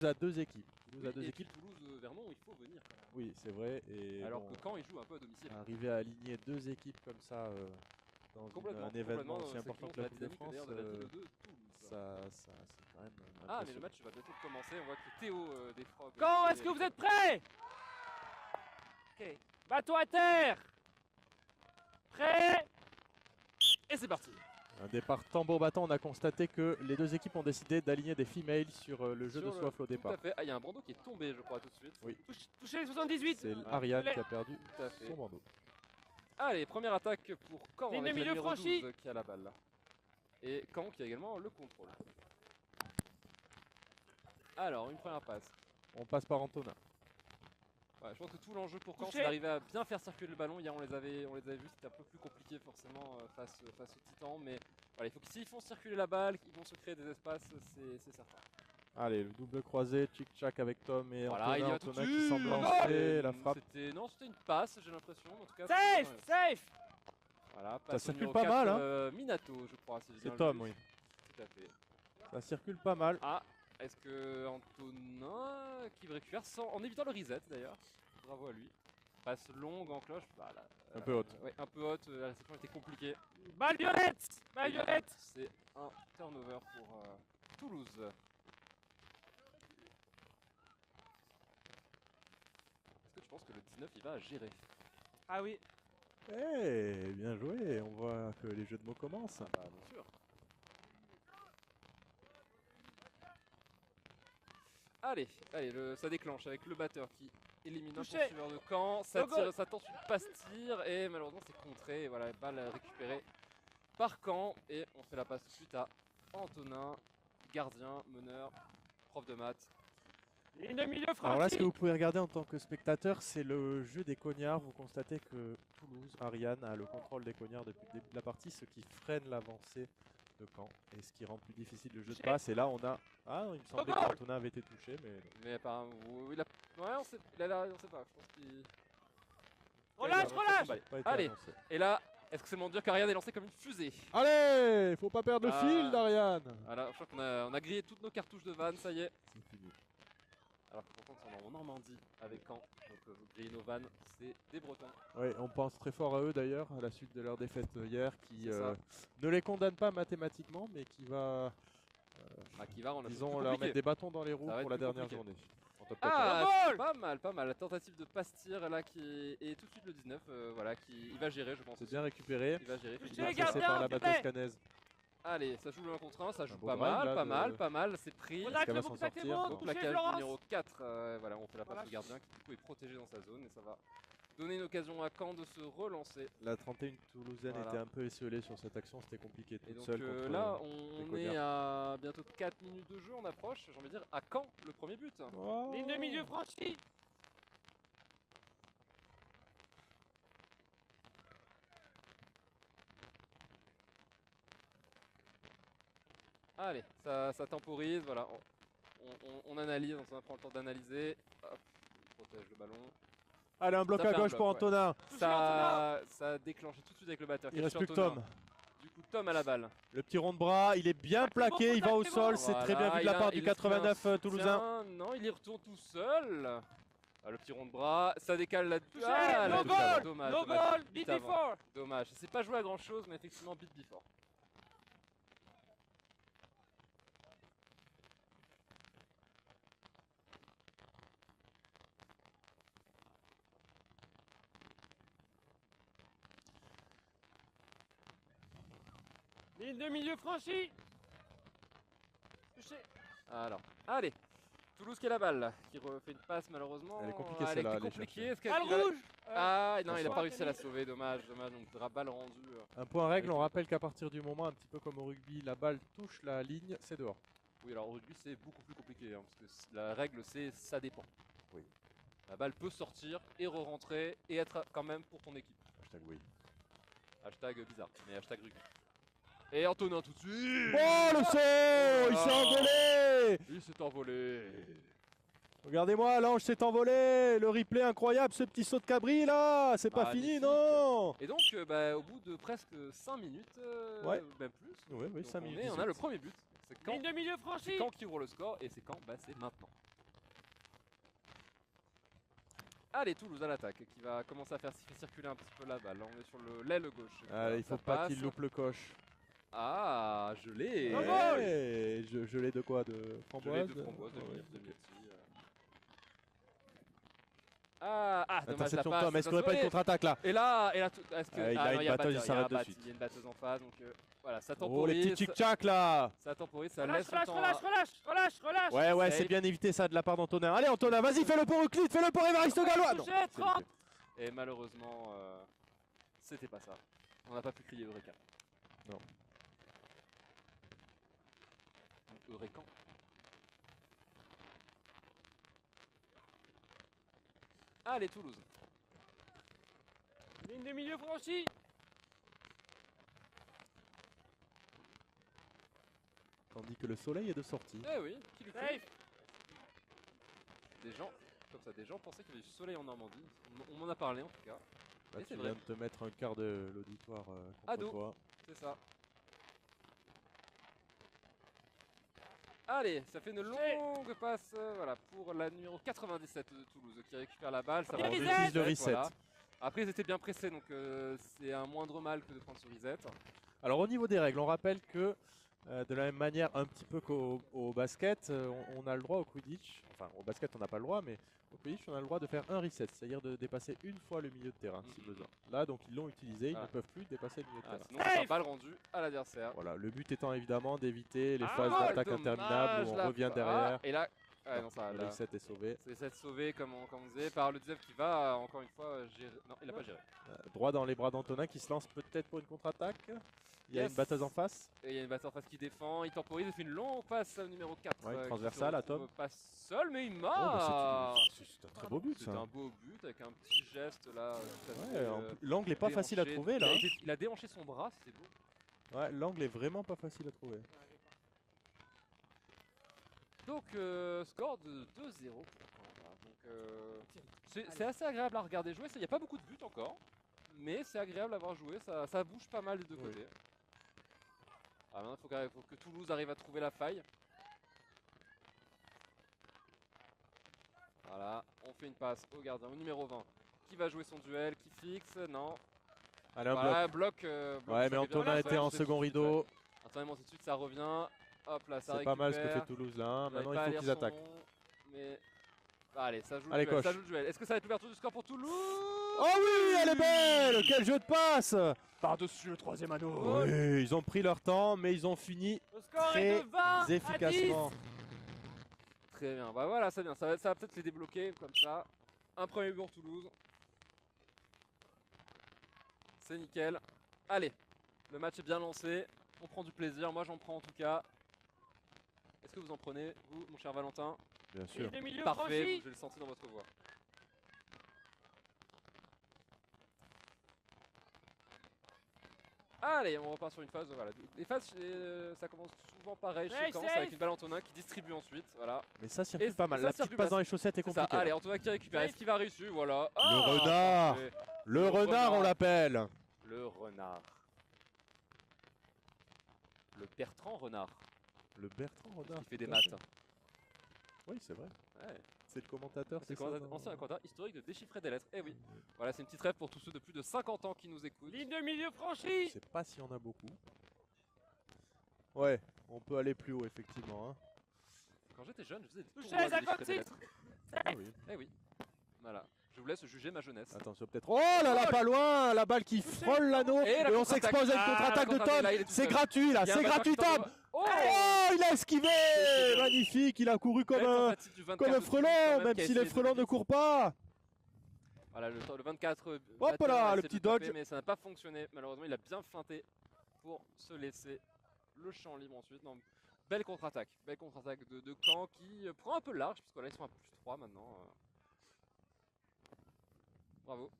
a deux équipes. Toulouse a deux équipes. Toulouse-Vernon, il faut venir quand même. Oui, c'est vrai. Et alors bon, que Caen, il joue un peu à domicile. Arriver à aligner deux équipes comme ça dans un événement aussi important que la Coupe de France, ça c'est quand même ah, mais le match va bientôt commencer. On voit que Théo des Frogs. Caen, est-ce que vous êtes prêts? Ok. Bateau à terre. Prêt. Et c'est parti. Un départ tambour battant, on a constaté que les deux équipes ont décidé d'aligner des females sur le jeu de Soifle au départ. Tout à fait. Ah, il y a un bandeau qui est tombé, je crois, tout de suite. Oui. Touchez les 78. C'est Ariane qui a perdu son bandeau. Allez, première attaque pour Caen avec le numéro franchi. 12 qui a la balle là. Et Caen qui a également le contrôle. Alors, une première passe. On passe par Antonin. Ouais, je pense que tout l'enjeu pour Caen, c'est d'arriver à bien faire circuler le ballon. Hier, on les avait vus, c'était un peu plus compliqué forcément face aux Titans. Mais voilà, il faut que s'ils font circuler la balle, ils vont se créer des espaces, c'est certain. Allez, le double croisé, tchic-tchac avec Tom et voilà, Antonin. Antonin qui semble lancer la frappe. Non, c'était une passe, j'ai l'impression. En tout cas, safe. Voilà, ça circule pas mal, hein. Minato, je crois. C'est Tom, oui. Tout à fait. Ça circule pas mal. Ah, est-ce que Antonin qui récupère en évitant le reset d'ailleurs. Bravo à lui. Passe longue en cloche. Voilà. Un peu haute. Ouais, un peu haute. La réception était compliquée. Balle violette. Balle violette. C'est un turnover pour Toulouse. Est-ce que tu penses que le 19 il va gérer? Ah oui. Eh, bien joué. On voit que les jeux de mots commencent. Ah bah, bien sûr. Allez, ça déclenche avec le batteur qui élimine un poursuiveur de Caen. Ça tente une passe-tire et malheureusement c'est contré. Et voilà, balle récupérée par Caen. Et on fait la passe tout de suite à Antonin, gardien, meneur, prof de maths. Ligne de milieu franchi. Alors là, ce que vous pouvez regarder en tant que spectateur, c'est le jeu des cognards. Vous constatez que Toulouse, Ariane, a le contrôle des cognards depuis le début de la partie, ce qui freine l'avancée de Caen et ce qui rend plus difficile le jeu de passe. Et là, on a... Ah, il me semblait qu'Antonin avait été touché, mais... Mais apparemment, ouais, on sait pas. Je pense qu'il... Relâche. Allez, et là, est-ce que c'est mon dieu qu'Ariane est lancée comme une fusée? Allez, faut pas perdre le fil d'Ariane. Voilà, je crois qu'on a grillé toutes nos cartouches de vannes, ça y est. C'est fini. Alors que pourtant, ils sont en Normandie avec Caen, donc vous grillez nos vannes, c'est des Bretons. Oui, on pense très fort à eux d'ailleurs, à la suite de leur défaite hier, qui ne les condamne pas mathématiquement, mais qui va, disons, leur mettre des bâtons dans les roues pour la dernière journée. Pas mal, la tentative de passe-tir là et tout de suite le 19, voilà, il va gérer, je pense. C'est bien récupéré. Il va gérer. Il est passé par la batteuse canaise. Allez, ça joue le 1 contre 1, ça joue pas mal, c'est pris. Donc plaquage numéro 4, voilà, on fait la passe au gardien qui du coup est protégé dans sa zone et ça va donner une occasion à Caen de se relancer. La 31 toulousaine était un peu esselée sur cette action, c'était compliqué toute seule contre là, on est à bientôt 4 minutes de jeu, on approche, j'ai envie de dire, à Caen le premier but. Oh. Ligne de milieu franchi. Allez, ça temporise, voilà. On analyse, on prend le temps d'analyser. On protège le ballon. Allez, un bloc à gauche pour Antonin. Ça a déclenché tout de suite avec le batteur. Il reste plus que Tom. Du coup, Tom à la balle. Le petit rond de bras, il est bien plaqué, il va au sol. C'est très bien vu de la part du 89 toulousain. Non, il y retourne tout seul. Le petit rond de bras, ça décale la touche. No goal. Dommage. No goal. Beat before. Dommage. C'est pas joué à grand chose, mais effectivement, beat before. Ligne de milieu franchi. Alors, allez. Toulouse qui a la balle, qui refait une passe malheureusement. Elle est compliquée celle-là. Balle rouge. Ah non, il a pas réussi à la sauver, dommage, donc balle rendue. Un point règle, on rappelle qu'à partir du moment, un petit peu comme au rugby, la balle touche la ligne, c'est dehors. Oui, alors au rugby c'est beaucoup plus compliqué, hein, parce que la règle c'est ça dépend. Oui. La balle peut sortir et re-rentrer et être quand même pour ton équipe. Hashtag oui. Hashtag bizarre, mais hashtag rugby. Et Antonin tout de suite. Oh le saut, il s'est envolé. Il s'est envolé. Regardez-moi, l'ange s'est envolé. Le replay incroyable, ce petit saut de cabri là. C'est pas fini, non. Et donc, au bout de presque 5 minutes, même plus, oui, 5 minutes. On a le premier but. C'est Caen. Ligne de milieu franchi. C'est Caen qui ouvre le score et c'est Caen, c'est maintenant. Allez, Toulouse à l'attaque, qui va commencer à faire circuler un petit peu la balle. Là, on est sur l'aile gauche. Allez, il faut pas qu'il loupe le coche. Ah, je l'ai. Ouais, je l'ai de quoi? De framboise? De framboise, de Ouais, myrtille, de ok. myrtille. Ah, dommage, la Interception de passe, Tom, est-ce ça qu'on aurait pas une sauve. contre-attaque là? Et là, est-ce que... Il ah, a non, une y a batteuse, il batteur, s'arrête de batte, suite. il y a une batteuse en face, donc voilà, ça Oh, temporise. les petits tic-tac là! Ça temporise, ça Relâche, laisse le relâche, temps relâche, relâche. Ouais, ouais, c'est Safe. bien évité ça de la part d'Antonin. Allez, Antonin, vas-y, fais-le pour Euclide, fais-le pour Évariste Gallois! Non, touché, c'est 30. loupé. Et malheureusement, c'était pas ça. On n'a pas pu crier Eureka. Non. Eurecan. Allez, Toulouse. Ligne de milieu franchie. Tandis que le soleil est de sortie. Eh oui, qui lui fait Safe. des gens, comme ça, des gens pensaient qu'il y avait du soleil en Normandie. On m'en a parlé en tout cas. Là, Et tu c'est viens vrai. de te mettre un quart de l'auditoire contre Ado. toi. C'est ça. Allez, ça fait une longue passe voilà, pour la numéro 97 de Toulouse qui récupère la balle. Ça Et va on en utilise le reset. voilà. Après, ils étaient bien pressés, donc c'est un moindre mal que de prendre ce reset. Alors au niveau des règles, on rappelle que de la même manière un petit peu qu'au basket, on a le droit au Quidditch, enfin au basket on n'a pas le droit, mais au Quidditch on a le droit de faire un reset, c'est-à-dire de dépasser une fois le milieu de terrain si besoin. Là donc ils l'ont utilisé, ils Ah. ne peuvent plus dépasser le milieu de terrain. Sinon, c'est un balle rendu à l'adversaire. Voilà, le but étant évidemment d'éviter les Ah, phases d'attaque dommage, interminables où on la revient pa- derrière. Ah, et là, non, ça, Le là, reset est sauvé. c'est cette sauvé comme on disait par le 19 qui va encore une fois gérer. Non, il a pas géré. Droit dans les bras d'Antonin qui se lance peut-être pour une contre-attaque. Il y a Yes. une batteuse en face. Et il y a une batteur en face qui défend, il temporise, il fait une longue passe au numéro 4. Ouais, une qui transversale se à Tom. retrouve pas seul, mais il Oh, marque. bah, c'est un très beau but C'est ça. un beau but avec un petit geste là. tout à fait, Ouais, l'angle est pas facile à déhanché. trouver là. Il a déhanché son bras, c'était beau. Ouais, l'angle est vraiment pas facile à trouver. Donc score de 2-0 pour Caen, voilà. Donc c'est assez agréable à regarder jouer. Il n'y a pas beaucoup de buts encore, mais c'est agréable à voir jouer. Ça bouge pas mal des deux Oui. côtés. Ah, maintenant, il faut que Toulouse arrive à trouver la faille. Voilà, on fait une passe au gardien, au numéro 20, qui va jouer son duel, qui fixe, non. Allez, un Voilà, bloc. bloc. Ouais, mais Antonin était en second rideau. Antonin monte tout de suite, ça revient. Hop là, ça C'est pas mal ce que récupère. fait Toulouse là. hein. J'arrive Maintenant, pas à il faut lire qu'ils son attaquent. nom, mais... Allez, ça joue Allez, le duel, coche. ça joue le duel. Est-ce que ça va être l'ouverture du score pour Toulouse? Oh oui, elle est belle! Quel jeu de passe! Par-dessus le troisième anneau. Oui, ils ont pris leur temps, mais ils ont fini Le score très est de 20 efficacement. Très bien, bah voilà, c'est bien, ça va peut-être les débloquer comme ça. Un premier but pour Toulouse. C'est nickel. Allez, le match est bien lancé. On prend du plaisir, moi j'en prends en tout cas. Est-ce que vous en prenez, vous, mon cher Valentin? Bien 10. sûr. Ligne de milieu Parfait, franchie. je l'ai senti dans votre voix. Allez, on repart sur une phase. Voilà. Les phases, ça commence souvent pareil chez Hey, Caen, safe. c'est avec une balle Antonin qui distribue ensuite. Voilà. Mais ça circule Et pas mal. ça La petite circule passe pas. dans les chaussettes est C'est ça. compliquée. Allez, là. Antonin qui récupère. Est-ce qu'il va réussir? Voilà. Le renard. Parfait. Le Le renard, on renard. l'appelle. Le renard. Le Bertrand Renard. Le Bertrand Renard. Qui fait des tout à maths. fait. Oui, c'est vrai. Ouais. C'est le commentateur. C'est ça, non ancien commentateur historique de déchiffrer des lettres. Eh oui. Voilà, c'est une petite rêve pour tous ceux de plus de 50 ans qui nous écoutent. Ligne de milieu Je franchie. sais pas s'il y en a beaucoup. Ouais, on peut aller plus haut effectivement. hein. Quand j'étais jeune, je faisais des Touché, tournois de déchiffrer 56. des lettres. Ah oui. Eh oui. Voilà. Je vous laisse juger ma jeunesse. Attention peut-être. Oh là là, pas loin. La balle qui frôle l'anneau. Et la Et on contre-attaque. s'expose à une Ah, contre-attaque la de contre-attaque, Tom. là, il est tout C'est seul. gratuit là. Il y a un C'est batteur gratuit qui s'en Tom. va. Oh, Oh, il a esquivé. C'est bien. Magnifique. Il a couru comme Belle un. tentative du 24 Comme un de Toulouse, quand frelon, même qui a si essayé les de frelons ne vite. courent pas. Voilà, le 24. Hop batteur là, a le essayé petit de taper, dodge. Mais ça n'a pas fonctionné. Malheureusement, il a bien feinté pour se laisser le champ libre ensuite. Non, belle contre-attaque. Belle contre-attaque de Caen qui prend un peu large, puisque là, ils sont à +3 maintenant. Bravo.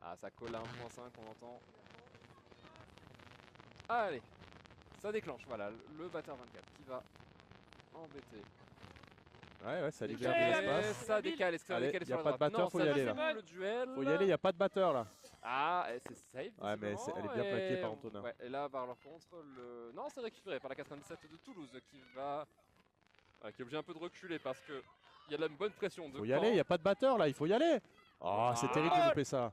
Ah, ça colle à 1.5, on entend. Allez, ça déclenche, voilà, le batteur 24 qui va embêter. Ouais, ça Touché. libère de l'espace. Ça décale, est-ce que ça Allez, décale y a sur la pas de droite? batteur, Non, faut ça y aller, joue là. le duel. Faut y aller, y a pas de batteur là. Ah, et c'est safe. Ouais, mais visiblement, elle est bien plaquée et- par Antonin. Ouais, et là, par leur contre, le... Non, c'est récupéré par la 97 de Toulouse qui va qui est obligé un peu de reculer parce que il y a de la bonne pression de Faut y aller, il n'y a pas de batteur là, il faut y aller. Oh, c'est terrible de louper ça.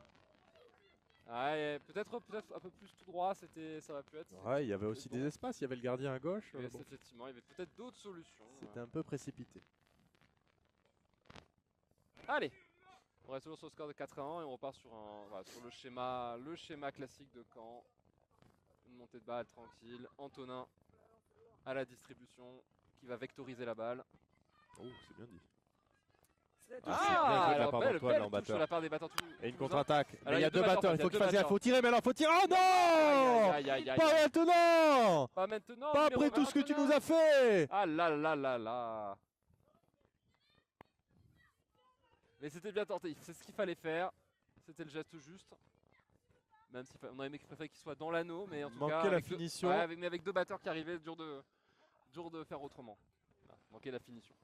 Ouais, peut-être un peu plus tout droit, ça aurait pu être. Ouais, il y avait aussi des espaces, il y avait le gardien à gauche. Yes, Bon, effectivement, il y avait peut-être d'autres solutions. c'était un peu précipité. Allez, on reste toujours sur le score de 4-1 et on repart sur, voilà, sur le schéma classique de Caen. Une montée de balle tranquille. Antonin à la distribution qui va vectoriser la balle. Oh, c'est bien dit. C'est bien joué de la alors part belle d'Antoine, là, en touche batteur. sur la part des batteurs Et une toulousains. contre-attaque. Mais Alors, il y a deux batteurs, il faut qu'il fasse gaffe. batteurs. Faut tirer, mais là, faut tirer. Oh non! Aïe, aïe, aïe, Pas aïe. maintenant! Pas maintenant. Pas numéro après tout ce que tu 21. nous as fait! Ah là là là là. Mais c'était bien tenté, c'est ce qu'il fallait faire. C'était le geste juste. Même si on aurait préféré qu'il soit dans l'anneau, mais en tout Manquait cas. la avec finition. mais avec deux batteurs qui arrivaient, dur de faire autrement. Voilà, manquait la finition.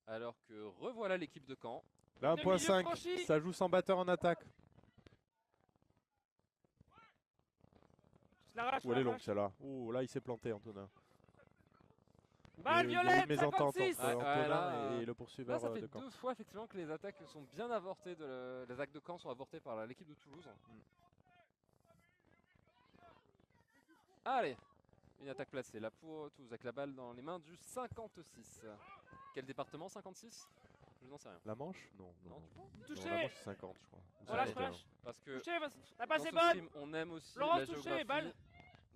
Alors que revoilà l'équipe de Caen. Là, Le milieu 1.5, franchi. ça joue sans batteur en attaque. Je la relâche, Où elle est je la longue relâche. celle-là. Oh, là, il s'est planté, Antonin. Balle Il y a eu violette, une mésentente 56. entre Ouais, Antonin là, et le Là, poursuiveur ça fait de Caen. 2 fois effectivement que les attaques sont bien avortées. Les attaques de Caen sont avortées par l'équipe de Toulouse. Allez, une attaque placée là pour Toulouse avec la balle dans les mains du 56. Quel département 56? Je n'en sais rien. La Manche? Non, non. Non, tu penses? Non, Touché. la Manche, c'est 50, je crois. Ou Relâche, 51. relâche. Parce que Touché, la dans passe ce est bonne. stream, on aime aussi Laurent la touché, géographie. balle.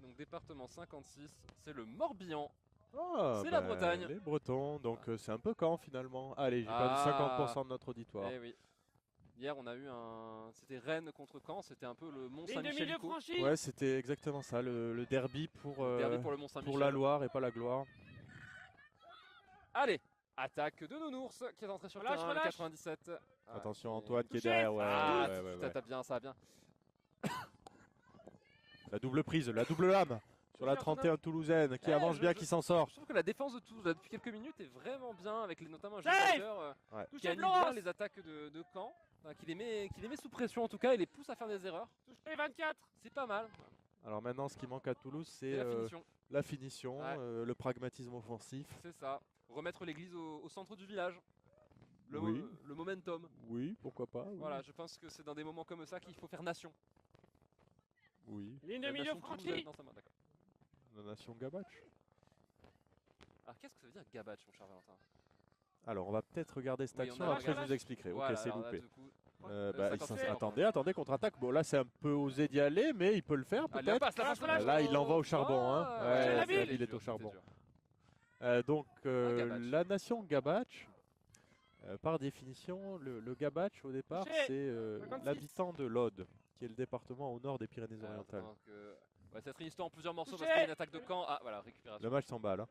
Donc département 56, c'est le Morbihan. Ah, C'est la bah, Bretagne. Les Bretons, donc c'est un peu Caen finalement. Allez, j'ai perdu Ah. 50% de notre auditoire. Eh oui. Hier, on a eu c'était Rennes contre Caen, c'était un peu le Ligne de milieu Mont-Saint-Michel-Ico. franchi. Ouais, c'était exactement ça, le derby pour Derby pour le Mont-Saint-Michel. pour la Loire et pas la gloire. Allez, attaque de Nounours qui est entré sur le Relâche, terrain, le relâche. 97. Attention et- Antoine qui est Touché. derrière, ouais, Ah, ouais, ouais, ça ouais. tape bien, ça va bien. La double prise, la double lame sur la 31 toulousaine qui Eh, avance bien, qui s'en sort. Je trouve que la défense de Toulouse là, depuis quelques minutes est vraiment bien avec notamment un Safe. joueur Ouais. qui Touché anime bien Florence. les attaques de Caen, enfin, qui les met sous pression en tout cas et les pousse à faire des erreurs. Touché 24. C'est pas mal. Alors maintenant, ce qui manque à Toulouse, c'est Et la finition, la finition, Ouais. le pragmatisme offensif. c'est ça. Remettre l'église au centre du village. Oui. Le momentum. Oui, pourquoi pas. Oui. Voilà, je pense que c'est dans des moments comme ça qu'il faut faire nation. Oui, Ligne de La milieu nation franchi. toulousaine dans sa main, d'accord. la nation Gabatch. Alors qu'est-ce que ça veut dire gabatch, mon cher Valentin? Alors, on va peut-être regarder cette Oui, on action, a après je regardé. vous expliquerai. Voilà, Ok, c'est alors là, loupé. du coup, Bah, ça il s'en- fait- attendez, contre-attaque. Bon, là, c'est un peu osé d'y aller, mais il peut le faire Allez, la peut-être. passe, la passe, Relâche, la Là, passe. il l'envoie au charbon. Hein. Ah, Ouais, la c'est ville. la ville est dur, au charbon. c'était dur. Donc, Gabatch. la nation Gabatch, par définition, le Gabatch, au départ, Touché. c'est 56. l'habitant de l'Aude, qui est le département au nord des Pyrénées-Orientales. Attends, ouais, ça serait une histoire en plusieurs morceaux Touché. parce qu'il y a une attaque de camp. Ah voilà, récupération. Le match s'emballe. Hein.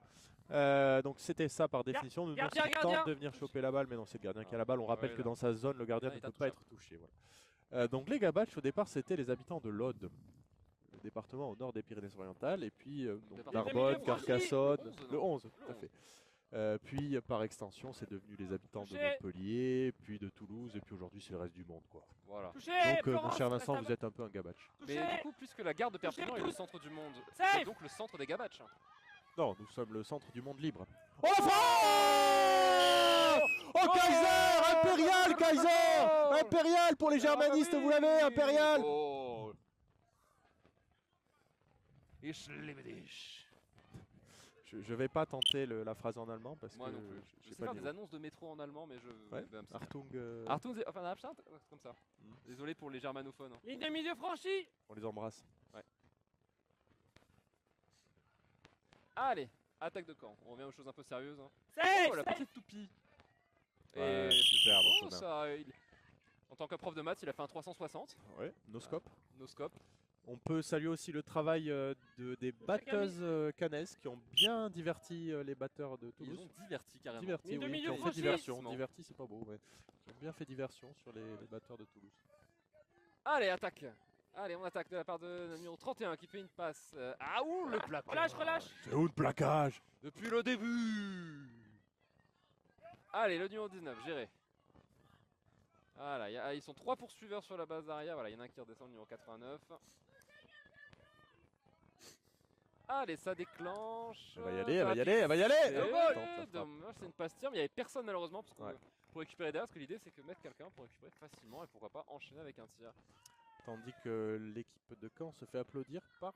Donc c'était ça par définition. Nous gardien, tente gardien. de venir choper la balle, mais non, c'est le gardien qui a la balle. On rappelle Ouais, que là. dans sa zone, le gardien Là, ne il est peut pas être touché. Voilà. Donc les Gabatch, au départ, c'était les habitants de l'Aude, le département au nord des Pyrénées-Orientales, et puis donc Département Narbonne, de Carcassonne, Le 11, le non 11, tout Le à fait. Puis par extension, c'est devenu les habitants de Touché. Montpellier, puis de Toulouse, et puis aujourd'hui, c'est le reste du monde, quoi. Voilà. Touché. Donc, mon Florence, cher reste Vincent, à- vous êtes un peu un Gabatch. Mais Touché. du coup, puisque la gare de Touché, Perpignan est le tous. centre du monde, Safe. c'est donc le centre des Gabatch. Non, nous sommes le centre du monde libre. Oh, la frappe! Oh, Kaiser! Impérial, Kaiser! Impérial pour les germanistes, vous l'avez, Impérial! Oh. Ich liebe dich. Je vais pas tenter la phrase en allemand parce Moi que non plus. j'ai Je sais pas faire le des niveau. annonces de métro en allemand, mais je. Ouais, ben, c'est- Artung, Artung, enfin, Abstand, comme ça. Mm. Désolé pour les germanophones. Ligne de milieu franchi. on les embrasse. Allez, attaque de camp. On revient aux choses un peu sérieuses. Hein. Safe. Oh, la petite toupie. Ouais, Et superbe, oh, Antonin. ça, en tant que prof de maths, il a fait un 360, Ouais, no scope. no scope. On peut saluer aussi le travail des batteuses canaises qui ont bien diverti les batteurs de Ils Toulouse. ont diverti carrément. Diverti, Ligne de oui, milieu qui ont fait franchi. diversion. Diverti, c'est pas beau, mais qui ont bien fait diversion sur les batteurs de Toulouse. Allez, attaque. Allez, on attaque de la part de numéro 31 qui fait une passe. Ah ouh, le plaquage. Relâche, relâche. C'est où le plaquage? Depuis le début. Allez, le numéro 19, géré. Voilà, ils sont 3 poursuiveurs sur la base arrière. Voilà, il y en a un qui redescend, le numéro 89. Allez, ça déclenche. Elle va y aller, elle va y aller, elle va y aller. C'est dommage, c'est une passe tir, mais il n'y avait personne malheureusement pour récupérer derrière, parce que l'idée c'est que mettre quelqu'un pour récupérer facilement et pourquoi pas enchaîner avec un tir. Tandis que l'équipe de Caen se fait applaudir par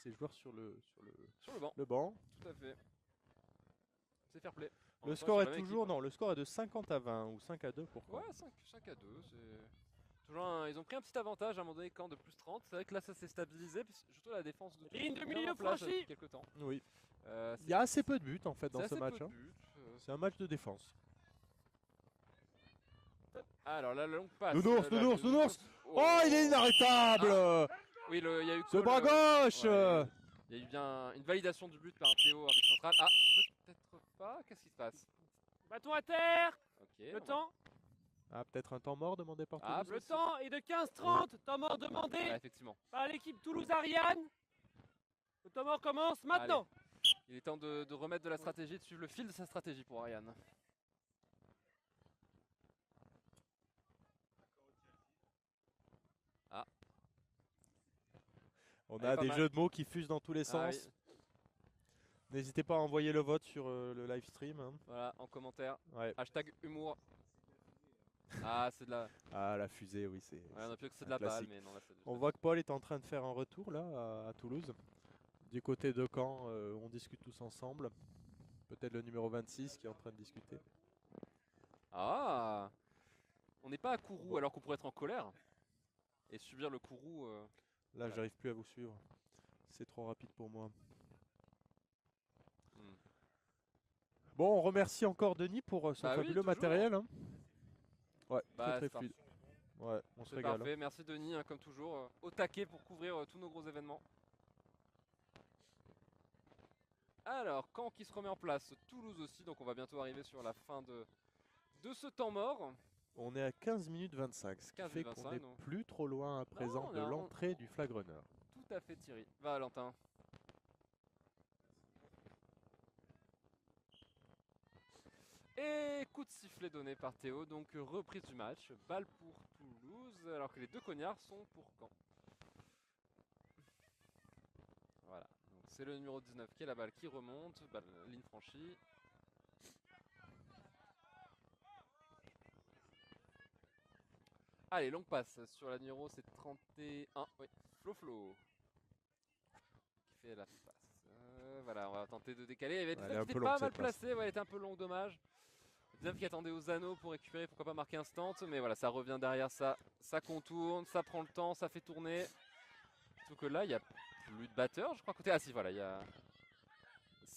ses joueurs sur le banc. Tout à fait. C'est fair play. Le score est toujours, non, le score est de 50 à 20 ou 5 à 2 pour Caen. Ouais, 5 à 2, c'est toujours ils ont pris un petit avantage à un moment donné Caen de plus 30. C'est vrai que là ça s'est stabilisé, surtout la défense de ligne de bien milieu en place franchie. depuis quelques temps. Oui. Il y a assez peu de buts en fait dans ce match. C'est un match de défense. Alors la longue passe. Nounours. Oh, il est inarrêtable. Oui, il y a eu ce bras gauche. Il y a eu bien une validation du but par Théo, arbitre central. Ah, peut-être pas. Qu'est-ce qui se passe? Bâton à terre. Ok. Le temps. Ah, peut-être un temps mort demandé par Toulouse. Le temps est de 15-30. Temps mort demandé effectivement. Par l'équipe Toulouse-Ariane. Le temps mort commence maintenant. Allez. Il est temps de remettre de la stratégie, de suivre le fil de sa stratégie pour Ariane. Ah. On a des jeux de mots qui fusent dans tous les sens. Oui. N'hésitez pas à envoyer le vote sur le live stream. Hein. Voilà, en commentaire. Ouais. Hashtag humour. Ah, c'est de la... Ah, la fusée, oui, c'est... Ouais, on a plus que c'est de la balle, mais non, là, on voit que Paul est en train de faire un retour, là, à Toulouse. Du côté de Caen, on discute tous ensemble. Peut-être le numéro 26 qui est en train de discuter. Ah, on n'est pas à Kourou alors qu'on pourrait être en colère et subir le Kourou. Là, voilà. J'arrive plus à vous suivre. C'est trop rapide pour moi. Bon, on remercie encore Denis pour son fabuleux matériel. Hein. Ouais, très fluide. Ouais, on se régale. Parfait, merci Denis, hein, comme toujours, au taquet pour couvrir tous nos gros événements. Alors, Caen qui se remet en place, Toulouse aussi, donc on va bientôt arriver sur la fin de ce temps mort. On est à 15 minutes 25, ce qui fait qu'on n'est plus trop loin à présent de l'entrée du flag runner. Tout à fait Thierry. Valentin. Et coup de sifflet donné par Théo, donc reprise du match, balle pour Toulouse, alors que les deux cognards sont pour Caen. Voilà, donc c'est le numéro 19 qui est la balle qui remonte, balle, ligne franchie. Allez, longue passe sur la numéro, c'est 31, oui, Flo. Qui fait la passe. Voilà, on va tenter de décaler. Elle était pas mal placée, ouais, elle était un peu longue, dommage. 19 qui attendait aux anneaux pour récupérer, pourquoi pas marquer instant, mais voilà, ça revient derrière, ça contourne, ça prend le temps, ça fait tourner. Sauf que là, il n'y a plus de batteur, je crois, côté. Ah si, voilà, il y a...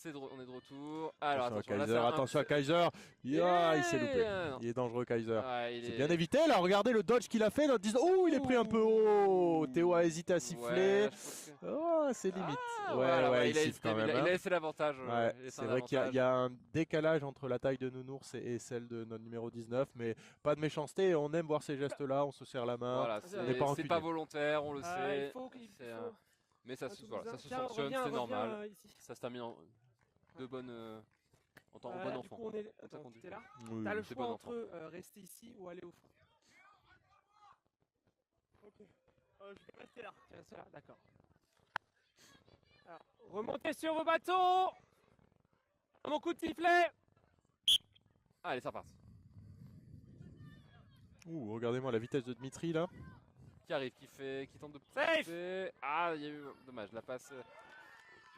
on est de retour. Alors attention à Kaiser. Il s'est loupé. Il est dangereux Kaiser. C'est bien évité là. Regardez le dodge qu'il a fait. Oh, il est pris un peu haut. Théo a hésité à siffler. Oh, c'est limite. Il siffle quand même. Il a laissé l'avantage. C'est vrai qu'il y a un décalage entre la taille de Nounours et celle de notre numéro 19, mais pas de méchanceté. On aime voir ces gestes-là. On se serre la main. Voilà, c'est pas volontaire, on le sait. Mais ça se sanctionne, c'est normal. Ça se termine en... de bonne en tant que bon enfant. Coup, t'es là. T'as le choix entre rester ici ou aller au fond. Ok. Je vais rester là. Tu restes là, d'accord. Remontez sur vos bateaux. Mon coup de sifflet. Allez, ça passe. Regardez-moi la vitesse de Dmitri là. Qui arrive, qui tente de pousser. Ah, il y a eu dommage, la passe.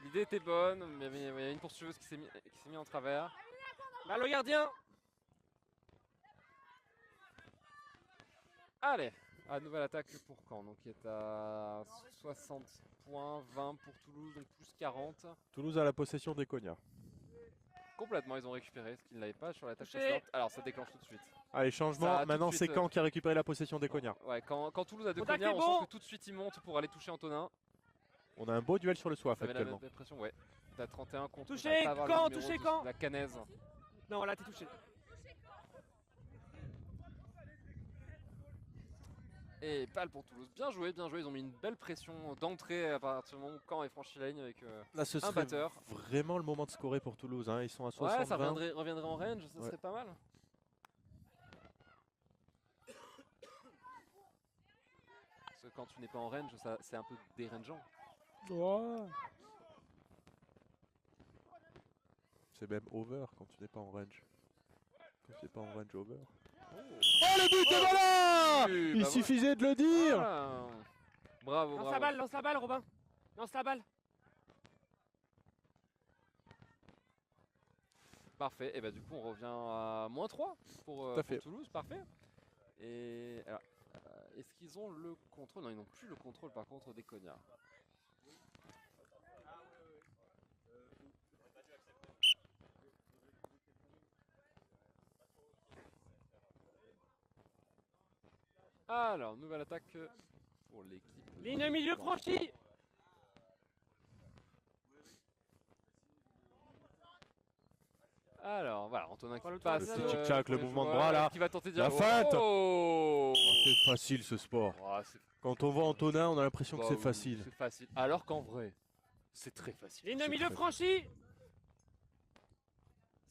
L'idée était bonne, mais il y a une poursuiveuse qui s'est mis en travers. Bah, le gardien. Allez, nouvelle attaque pour Caen, donc qui est à 60 points, 20 pour Toulouse, donc plus 40. Toulouse a la possession des cognards. Complètement, ils ont récupéré ce qu'ils n'avaient pas sur l'attaque précédente. Alors ça déclenche tout de suite. Allez, changement, maintenant c'est Caen qui a récupéré la possession des cognards. Ouais, quand Toulouse a deux cognards, on sent que tout de suite ils montent pour aller toucher Antonin. On a un beau duel sur le soif actuellement. La pression, ouais. T'as 31 contre. Touché Caen, touché Caen. La canaise. Non, là t'es touché. Et balle pour Toulouse. Bien joué, bien joué. Ils ont mis une belle pression d'entrée à partir du moment où Caen est franchi la ligne avec là, ce un batteur. Vraiment le moment de scorer pour Toulouse. Hein. Ils sont à 60. Ouais, ça reviendrait en range, ça serait pas mal. Parce que quand tu n'es pas en range, c'est un peu dérangeant. Ouais. c'est même over quand tu n'es pas en range. Quand tu n'es pas en range over. Oh, Oh le but, et voilà! oui, Il bah suffisait de le dire! voilà. Bravo, bravo. Lance la balle, Robin. Lance la balle. Parfait, et bah du coup on revient à -3 pour Toulouse, parfait. Et alors, est-ce qu'ils ont le contrôle? Non, ils n'ont plus le contrôle par contre des cognards. Alors, nouvelle attaque pour l'équipe. Ligne milieu franchie. Alors voilà, Antonin qui Le passe. petit tic-tac, le mouvement de bras là. Qui va tenter de dire La feinte. Oh, C'est facile ce sport. Oh, Quand on voit Antonin, on a l'impression que bah c'est oui, facile. C'est facile. Alors qu'en vrai, c'est très facile. Ligne C'est milieu très franchie.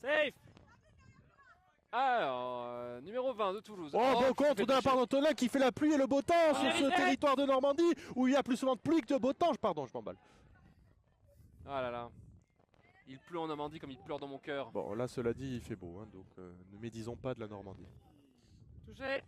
Safe. Alors, numéro 20 de Toulouse. Oh, bon contre d'un part d'Antonin qui fait la pluie et le beau temps sur ce territoire de Normandie où il y a plus souvent de pluie que de beau temps. Pardon, je m'emballe. Ah là là. Il pleut en Normandie comme il pleure dans mon cœur. Bon, là, cela dit, il fait beau, hein, donc ne médisons pas de la Normandie. Touché.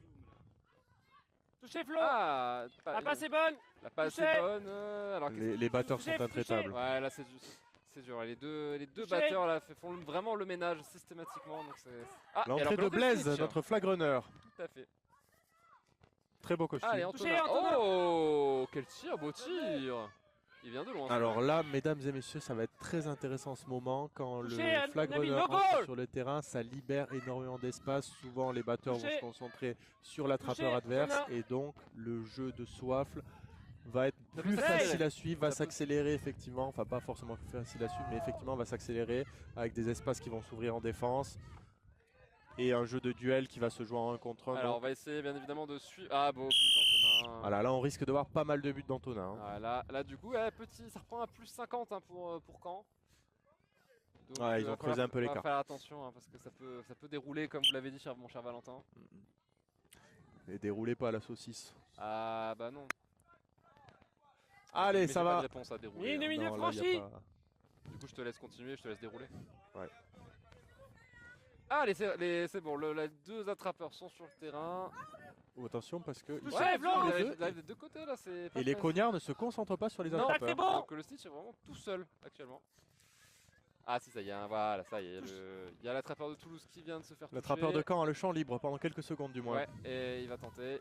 Touché Flo. Ah, La passe est bonne. La passe Touché. est bonne. Alors Les batteurs sont Touché, intraitables. ouais, là c'est dur. Les deux Touché. batteurs là font vraiment le ménage systématiquement. Donc ah, et alors L'entrée que de Blaise, snitch. notre flag runner. Tout à fait. Très beau costume. Allez, Touché, Antonin. Antonin. Oh, quel tir, beau tir. Il vient de loin. Alors là, mesdames et messieurs, ça va être très intéressant en ce moment. Quand Touché, le flag Nabil, runner no entre goal. sur le terrain, ça libère énormément d'espace. Souvent, les batteurs vont Touché. se concentrer sur l'attrapeur Touché, adverse. Antonin. Et donc, le jeu de Soifle va être Ça plus peut facile s'accélérer. à suivre, va Ça peut- s'accélérer effectivement. Enfin, pas forcément plus facile à suivre, mais effectivement, va s'accélérer avec des espaces qui vont s'ouvrir en défense. Et un jeu de duel qui va se jouer en 1 contre 1. Alors on va essayer bien évidemment de suivre. Ah, beau but d'Antonin. Voilà, là, on risque de voir pas mal de buts d'Antonin. Hein. Ah, là du coup, petit, ça reprend à plus 50 hein, pour Caen. Donc, Ouais, ils ont creusé un peu l'écart. Il va faire attention hein, parce que ça peut dérouler comme vous l'avez dit, mon cher Valentin. Et déroulez pas à la saucisse. Ah bah non. Allez, Mais ça j'ai pas va. de réponse à dérouler. Ligne hein. milieu Non, là, y a franchi. pas- Du coup, je te laisse continuer, je te laisse dérouler. Ouais. Ah, c'est bon, les deux attrapeurs sont sur le terrain. Oh, attention parce que. Touché, Ouais, Flo. il les arrive deux. des deux côtés là, c'est pas Et les facile. cognards ne se concentrent pas sur les Non, attrapeurs. c'est bon. donc le Stitch est vraiment tout seul actuellement. Ah si, ça y est, voilà, ça y est. Il y a l'attrapeur de Toulouse qui vient de se faire toucher. L'attrapeur de Caen a le champ libre pendant quelques secondes du moins. Ouais, et il va tenter.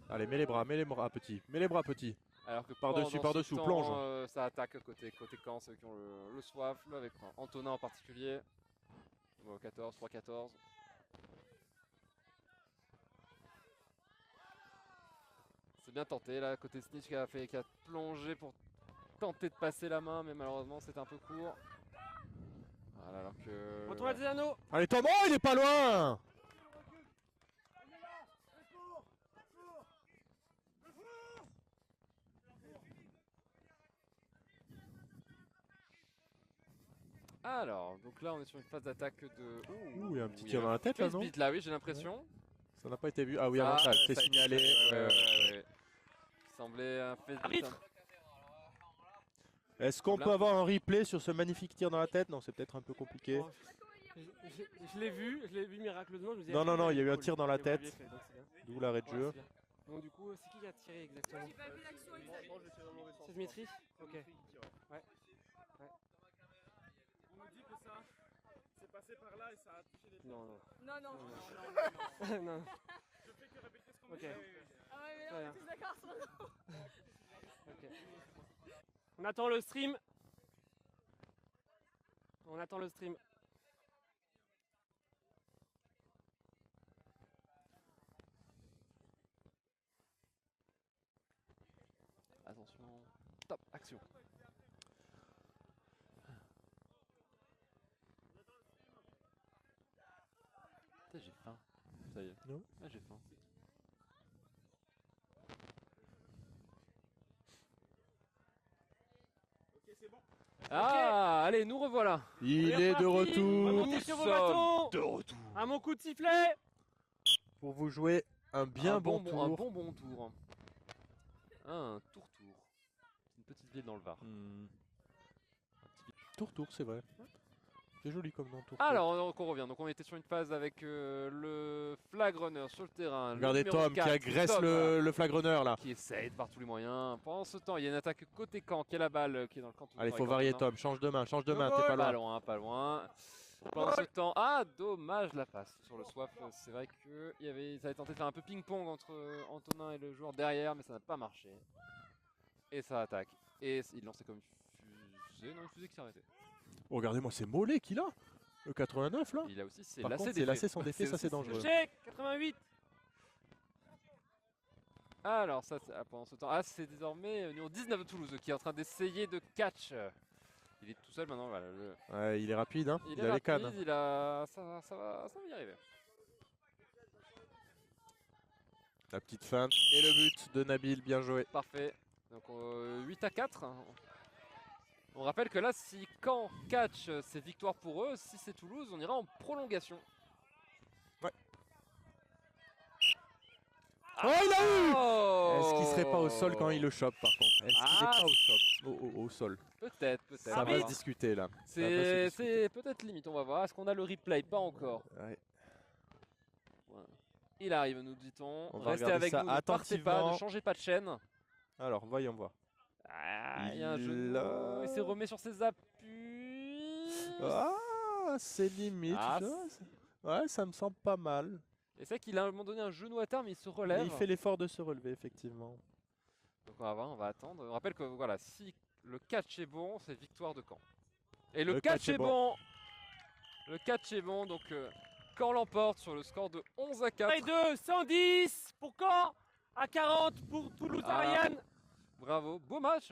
Allez, mets les bras petit. Mets les bras petit. Alors que Par-dessus, pendant ce par-dessous, temps, plonge. ça attaque côté Caen, ceux qui ont le soif, avec Antonin en particulier. Bon, 14, 3-14. C'est bien tenté là, côté Snitch qui a plongé pour tenter de passer la main, mais malheureusement c'était un peu court. Voilà, alors que. Retour à des anneaux. Allez, Tom, oh, il est pas loin. Alors, donc là on est sur une phase d'attaque de. Ouh, il y a un petit tir dans la tête là, non? Là, oui, j'ai l'impression. Ça n'a pas été vu. Ah oui, Ah, avantage, c'est ça a été signalé. fait, ouais. Il semblait un fait. Arbitre. Est-ce qu'on peut avoir un replay sur ce magnifique tir dans la tête? Non, c'est peut-être un peu compliqué. Oh, je l'ai vu miraculeusement. Je me disais, Non, non, non, il y a eu un cool. tir dans la Et vous l'aviez tête. fait, donc c'est bien. D'où l'arrêt de Ouais, jeu. c'est bien. Donc du coup, c'est qui qui a tiré exactement? C'est Dmitri. Ok. Ouais. On nous dit que ça c'est passé par là et ça a touché les pieds. Non, non. Non, non. non. Je fais que répéter ce qu'on Ok. dit. Ah ouais, mais Très là, on bien. est tous d'accord sur le Ok. On attend le stream. On attend le stream. Attention. Top, action. Putain, j'ai faim. Ça y est. Non. Ah, j'ai faim. Ok, c'est bon. Ah, allez, nous revoilà. Il est de Reparti. retour Remontez sur vos bâtons. De retour. Un bon coup de sifflet. pour vous jouer un bien bon tour. Un bon tour. Un tour. C'est une petite ville dans le Var. Tour, c'est vrai. C'est joli comme nom, Tourcoing. Alors, donc on revient. Donc, on était sur une phase avec le flag runner sur le terrain. Regardez le numéro Tom 4, qui agresse Tom, voilà, le flag runner là. qui essaye de par tous les moyens. Pendant ce temps, il y a une attaque côté camp qui est la balle qui est dans le camp. Allez, faut varier Tom, change de main, t'es pas Pas loin. loin, pas loin. Pendant ce temps, dommage la passe sur le swap. C'est vrai que ça avait tenté de faire un peu ping-pong entre Antonin et le joueur derrière, mais ça n'a pas marché. Et ça attaque. Et il lançait comme une fusée. Non, une fusée qui s'est arrêtée. Oh, regardez-moi, c'est Mollet qui l'a. Le 89 là. Il a aussi, c'est Par lacé contre, c'est d'effet. lacé son défait, ça c'est dangereux. Check 88. Alors, ça, pendant ce temps, c'est désormais numéro 19 de Toulouse qui est en train d'essayer de catch. Il est tout seul maintenant. Voilà, Ouais, il est rapide, hein. Il est a les rapide, cannes. ça va y arriver. La petite feinte et le but de Nabil, bien joué. Parfait. Donc 8-4. On rappelle que là, si Caen catch, c'est victoire pour eux. Si c'est Toulouse, on ira en prolongation. Ouais. Oh, il a eu. Oh, Est-ce qu'il serait pas au sol quand il le chope par contre? Est-ce qu'il est pas au sol? Peut-être. Ça va se discuter là. C'est peut-être limite, on va voir. Est-ce qu'on a le replay? Pas encore. Ouais. Ouais. Il arrive, nous dit-on. On va Restez regarder avec ça nous, ne partez pas, attentivement. ne changez pas de chaîne. Alors, voyons voir. Il y a un genou, il se remet sur ses appuis. Ah, c'est limite. Ah, Ouais, ça me semble pas mal. Et c'est vrai qu'il a à un moment donné un genou à terre, mais il se relève. Mais il fait l'effort de se relever, effectivement. Donc on va voir, on va attendre. On rappelle que voilà, si le catch est bon, c'est victoire de Caen. Et le catch est bon. Le catch est bon, donc Caen l'emporte sur le score de 11-4. Et 2, 110 pour Caen, à 40 pour Toulouse-Ariane. Bravo, beau match.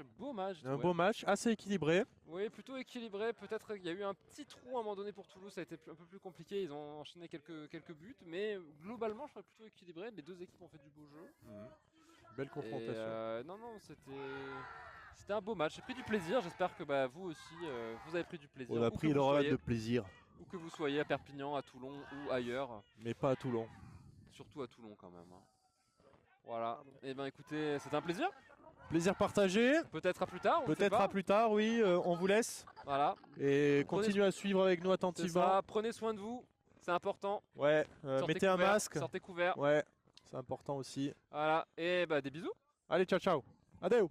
Un beau match, assez équilibré. Oui, plutôt équilibré. Peut-être qu'il y a eu un petit trou à un moment donné pour Toulouse, ça a été un peu plus compliqué. Ils ont enchaîné quelques buts, mais globalement, je crois plutôt équilibré. Les deux équipes ont fait du beau jeu. Belle confrontation. Non, c'était un beau match. J'ai pris du plaisir. J'espère que vous aussi, vous avez pris du plaisir. On a pris énormément de plaisir. Où que vous soyez, à Perpignan, à Toulon ou ailleurs. Mais pas à Toulon. Surtout à Toulon quand même. Voilà. Et ben écoutez, c'était un plaisir. Plaisir partagé. Peut-être à plus tard. Peut-être à plus tard, oui. On vous laisse. Voilà. Et continuez à suivre avec nous attentivement. Prenez soin de vous. C'est important. Ouais. Mettez un masque. Sortez couvert. Ouais. C'est important aussi. Voilà. Et des bisous. Allez, ciao, ciao. Adeu.